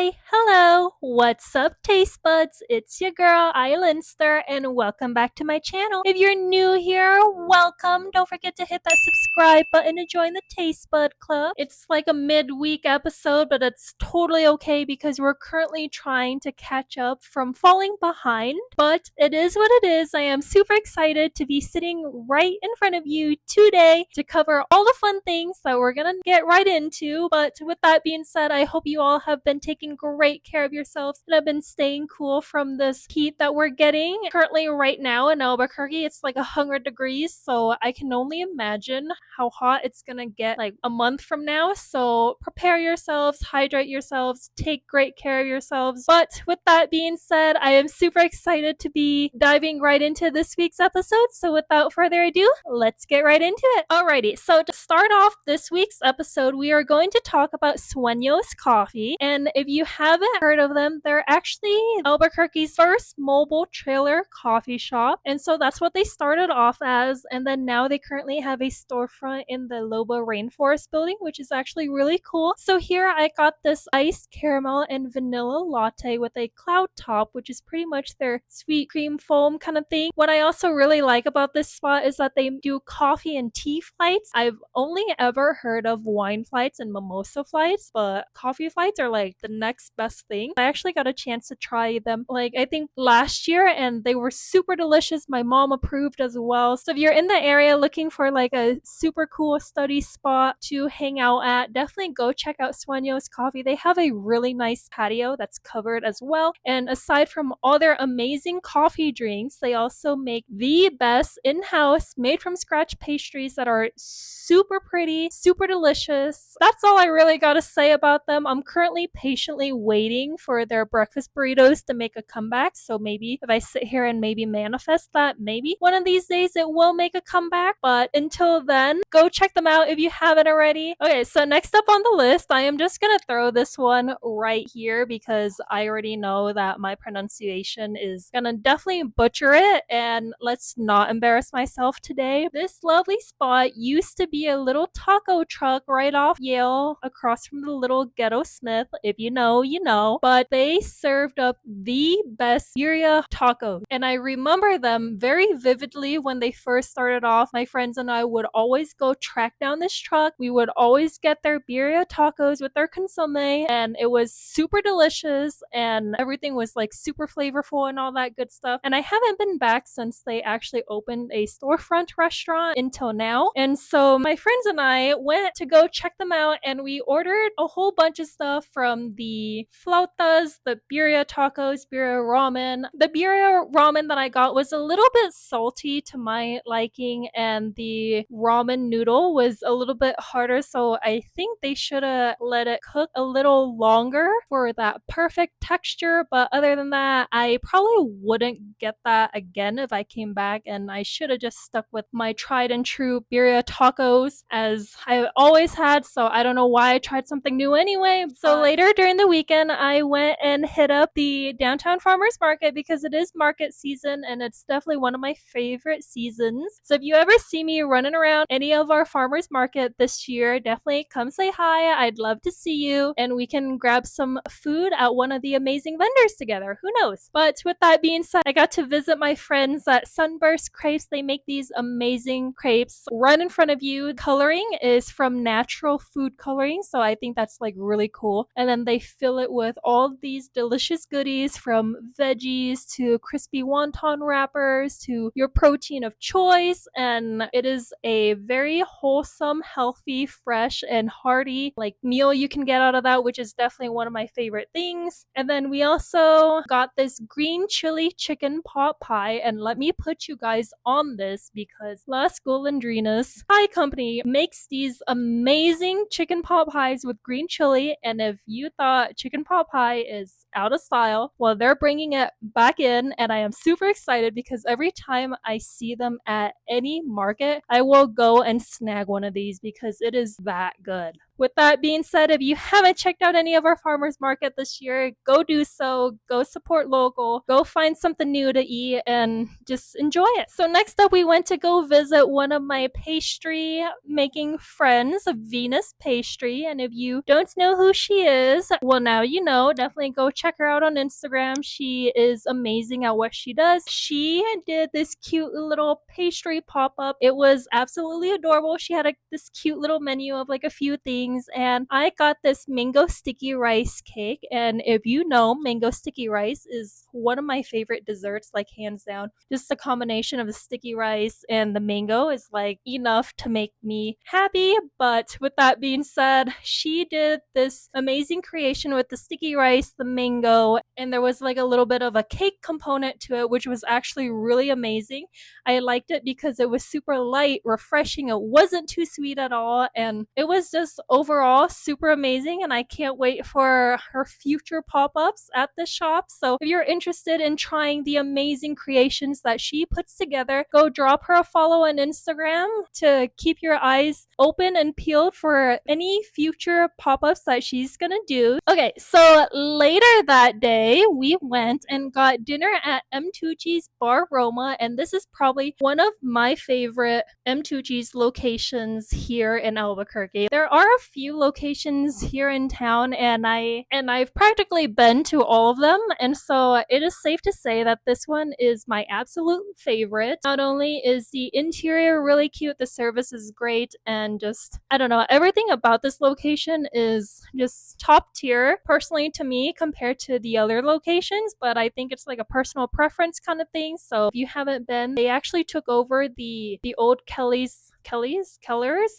Hi, hello, what's up, taste buds? It's your girl, ilinsterr, and welcome back to my channel. If you're new here, welcome. Don't forget to hit that subscribe button to join the Taste Bud Club. It's like a midweek episode, but it's totally okay because we're currently trying to catch up from falling behind. But it is what it is. I am super excited to be sitting right in front of you today to cover all the fun things that we're gonna get right into. But with that being said, I hope you all have been taking great care of yourselves and have been staying cool from this heat that we're getting. Currently, right now in Albuquerque, it's like 100 degrees, so I can only imagine how hot it's gonna get like a month from now. So prepare yourselves, hydrate yourselves, take great care of yourselves. But with that being said, I am super excited to be diving right into this week's episode. So without further ado, let's get right into it. Alrighty, so to start off this week's episode, we are going to talk about Sueños Coffee. And if you haven't heard of them, they're actually Albuquerque's first mobile trailer coffee shop. And so that's what they started off as. And then now they currently have a storefront in the Lobo Rainforest building, which is actually really cool. So here I got this iced caramel and vanilla latte with a cloud top, which is pretty much their sweet cream foam kind of thing. What I also really like about this spot is that they do coffee and tea flights. I've only ever heard of wine flights and mimosa flights, but coffee flights are like the next best thing. I actually got a chance to try them like I think last year, and they were super delicious. My mom approved as well. So if you're in the area looking for like a super cool study spot to hang out at, definitely go check out Sueños Coffee. They have a really nice patio that's covered as well. And aside from all their amazing coffee drinks, they also make the best in-house made from scratch pastries that are super pretty, super delicious. That's all I really gotta say about them. I'm currently patiently waiting for their breakfast burritos to make a comeback. So maybe if I sit here and maybe manifest that, maybe one of these days it will make a comeback. But until then, go check them out if you haven't already. Okay, so next up on the list, I am just gonna throw this one right here because I already know that my pronunciation is gonna definitely butcher it, and let's not embarrass myself today. This lovely spot used to be a little taco truck right off Yale across from the little Ghetto Smith. If you know, you know. But they served up the best birria tacos. And I remember them very vividly when they first started off. My friends and I would always go track down this truck. We would always get their birria tacos with their consomme, and it was super delicious, and everything was like super flavorful and all that good stuff. And I haven't been back since they actually opened a storefront restaurant until now. And so my friends and I went to go check them out, and we ordered a whole bunch of stuff from the flautas, the birria tacos, birria ramen. The birria ramen that I got was a little bit salty to my liking, and the ramen noodle was a little bit harder, so I think they should have let it cook a little longer for that perfect texture. But other than that, I probably wouldn't get that again if I came back, and I should have just stuck with my tried and true birria tacos as I always had. So I don't know why I tried something new anyway. So later during the weekend, I went and hit up the downtown farmers market because it is market season, and it's definitely one of my favorite seasons. So if you ever see me running around any of our farmers market this year, definitely come say hi. I'd love to see you, and we can grab some food at one of the amazing vendors together. Who knows? But with that being said, I got to visit my friends at Sunburst Crepes. They make these amazing crepes right in front of you. Coloring is from natural food coloring, so I think that's like really cool. And then they fill it with all these delicious goodies, from veggies to crispy wonton wrappers to your protein of choice. And it is a very wholesome, healthy, fresh, and hearty like meal you can get out of that, which is definitely one of my favorite things. And then we also got this green chili chicken pot pie, and let me put you guys on this because Las Golondrinas Pie Company makes these amazing chicken pot pies with green chili. And if you thought chicken pot pie is out of style, well, they're bringing it back in, and I am super excited because every time I see them at any market, I will go and snag one of these because it is that good. with that being said, if you haven't checked out any of our farmers market this year, go do so. Go support local. Go find something new to eat and just enjoy it. So next up, we went to go visit one of my pastry making friends, Venus Pastry. And if you don't know who she is, well, now you know. Definitely go check her out on Instagram. She is amazing at what she does. She did this cute little pastry pop-up. It was absolutely adorable. She had this cute little menu of like a few things, and I got this mango sticky rice cake. And if you know, mango sticky rice is one of my favorite desserts, like hands down. Just the combination of the sticky rice and the mango is like enough to make me happy. But with that being said, she did this amazing creation with the sticky rice, the mango, and there was like a little bit of a cake component to it, which was actually really amazing. I liked it because it was super light, refreshing. It wasn't too sweet at all, and it was just overall super amazing. And I can't wait for her future pop-ups at the shop. So if you're interested in trying the amazing creations that she puts together, go drop her a follow on Instagram to keep your eyes open and peeled for any future pop-ups that she's gonna do. Okay, so later that day, we went and got dinner at M. Tucci's Bar Roma, and this is probably one of my favorite M. Tucci's locations here in Albuquerque. There are a few locations here in town, and I've practically been to all of them, and so it is safe to say that this one is my absolute favorite. Not only is the interior really cute, the service is great, and just, I don't know, everything about this location is just top tier, personally to me, compared to the other locations, but I think it's like a personal preference kind of thing. So if you haven't been, they actually took over the old Kellers?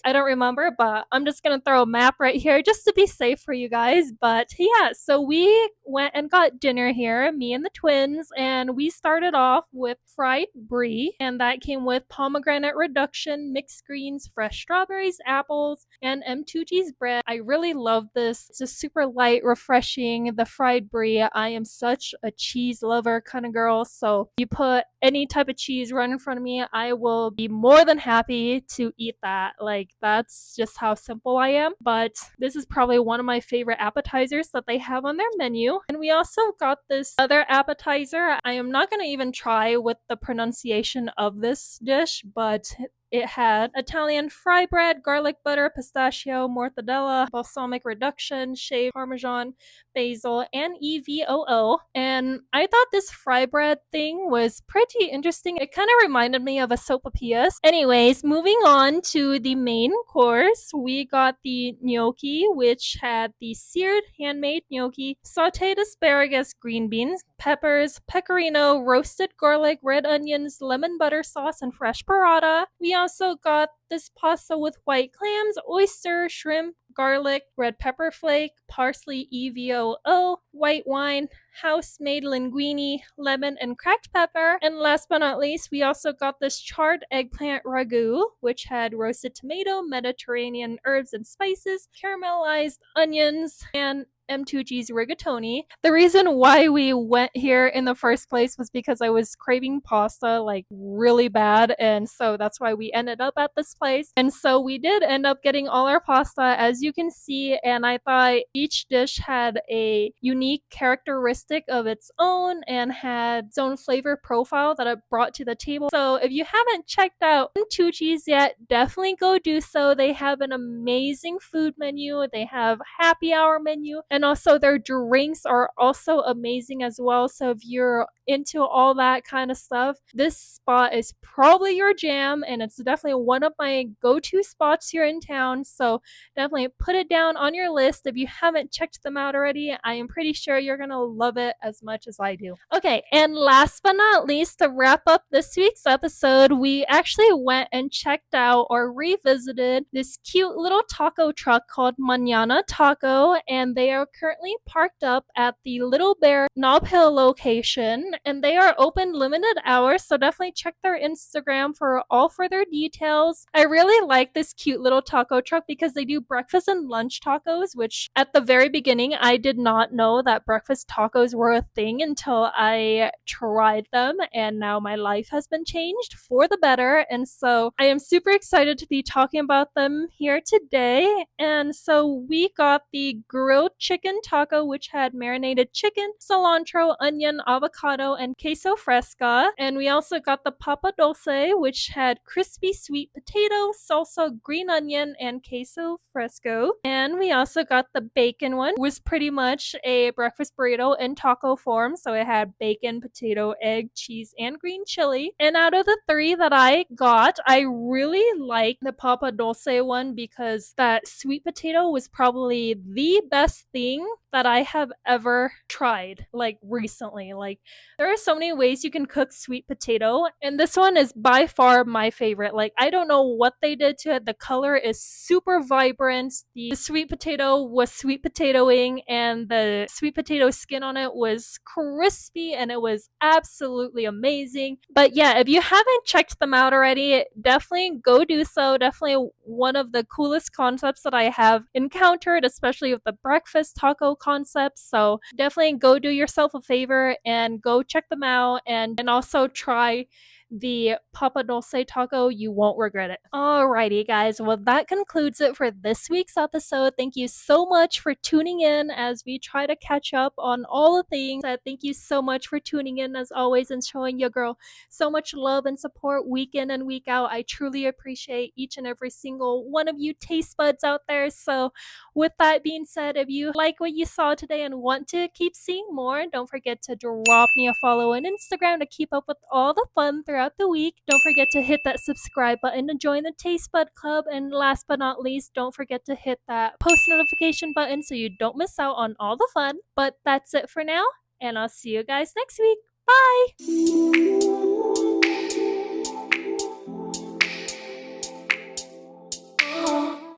I don't remember, but I'm just gonna throw a map right here just to be safe for you guys. But yeah, so we went and got dinner here, me and the twins, and we started off with fried brie, and that came with pomegranate reduction, mixed greens, fresh strawberries, apples, and M. Tucci's bread. I really love this. It's just super light, refreshing. The fried brie, I am such a cheese lover kind of girl, so you put any type of cheese right in front of me, I will be more than happy to eat that. Like, that's just how simple I am. But this is probably one of my favorite appetizers that they have on their menu. And we also got this other appetizer. I am not going to even try with the pronunciation of this dish, but it had Italian fry bread, garlic butter, pistachio, mortadella, balsamic reduction, shaved parmesan, basil, and EVOO. And I thought this fry bread thing was pretty interesting. It kind of reminded me of a sopapillas. Anyways, moving on to the main course, we got the gnocchi, which had the seared handmade gnocchi, sauteed asparagus, green beans, peppers, pecorino, roasted garlic, red onions, lemon butter sauce, and fresh burrata. We also got this pasta with white clams, oyster, shrimp, garlic, red pepper flake, parsley EVOO, white wine, house-made linguine, lemon, and cracked pepper. And last but not least, we also got this charred eggplant ragu, which had roasted tomato, Mediterranean herbs and spices, caramelized onions, and M. Tucci's rigatoni. The reason why we went here in the first place was because I was craving pasta like really bad, and so that's why we ended up at this place. And so we did end up getting all our pasta, as you can see, and I thought each dish had a unique characteristic of its own and had its own flavor profile that it brought to the table. So if you haven't checked out M. Tucci's yet, definitely go do so. They have an amazing food menu. They have happy hour menu, and also their drinks are also amazing as well. So if you're into all that kind of stuff, this spot is probably your jam, and it's definitely one of my go-to spots here in town. So definitely put it down on your list if you haven't checked them out already. I am pretty sure you're gonna love it as much as I do. Okay, and last but not least, to wrap up this week's episode, we actually went and checked out or revisited this cute little taco truck called Manana Taco, and they are currently parked up at the Little Bear Nob Hill location, and they are open limited hours, so definitely check their Instagram for all further details. I really like this cute little taco truck because they do breakfast and lunch tacos, which at the very beginning I did not know that breakfast tacos were a thing until I tried them, and now my life has been changed for the better. And so I am super excited to be talking about them here today. And so we got the grilled chicken taco, which had marinated chicken, cilantro, onion, avocado, and queso fresca. And we also got the papa dulce, which had crispy sweet potato, salsa, green onion, and queso fresco. And we also got the bacon one, was pretty much a breakfast burrito in taco form. So it had bacon, potato, egg, cheese, and green chili. And out of the three that I got, I really like the papa dulce one because that sweet potato was probably the best thing that I have ever tried, like recently. Like, there are so many ways you can cook sweet potato, and this one is by far my favorite. Like, I don't know what they did to it. The color is super vibrant. The sweet potato was sweet potatoing, and the sweet potato skin on it was crispy, and it was absolutely amazing. But yeah, if you haven't checked them out already, definitely go do so. Definitely one of the coolest concepts that I have encountered, especially with the breakfast taco concept. So definitely go do yourself a favor and go check them out, and also try the Papa Dulce taco. You won't regret it. Alrighty, guys. Well, that concludes it for this week's episode. Thank you so much for tuning in as we try to catch up on all the things. Thank you so much for tuning in as always and showing your girl so much love and support week in and week out. I truly appreciate each and every single one of you taste buds out there. So with that being said, if you like what you saw today and want to keep seeing more, don't forget to drop me a follow on Instagram to keep up with all the fun throughout the week. Don't forget to hit that subscribe button to join the Taste Bud Club. And last but not least, don't forget to hit that post notification button so you don't miss out on all the fun. But that's it for now, and I'll see you guys next week. Bye!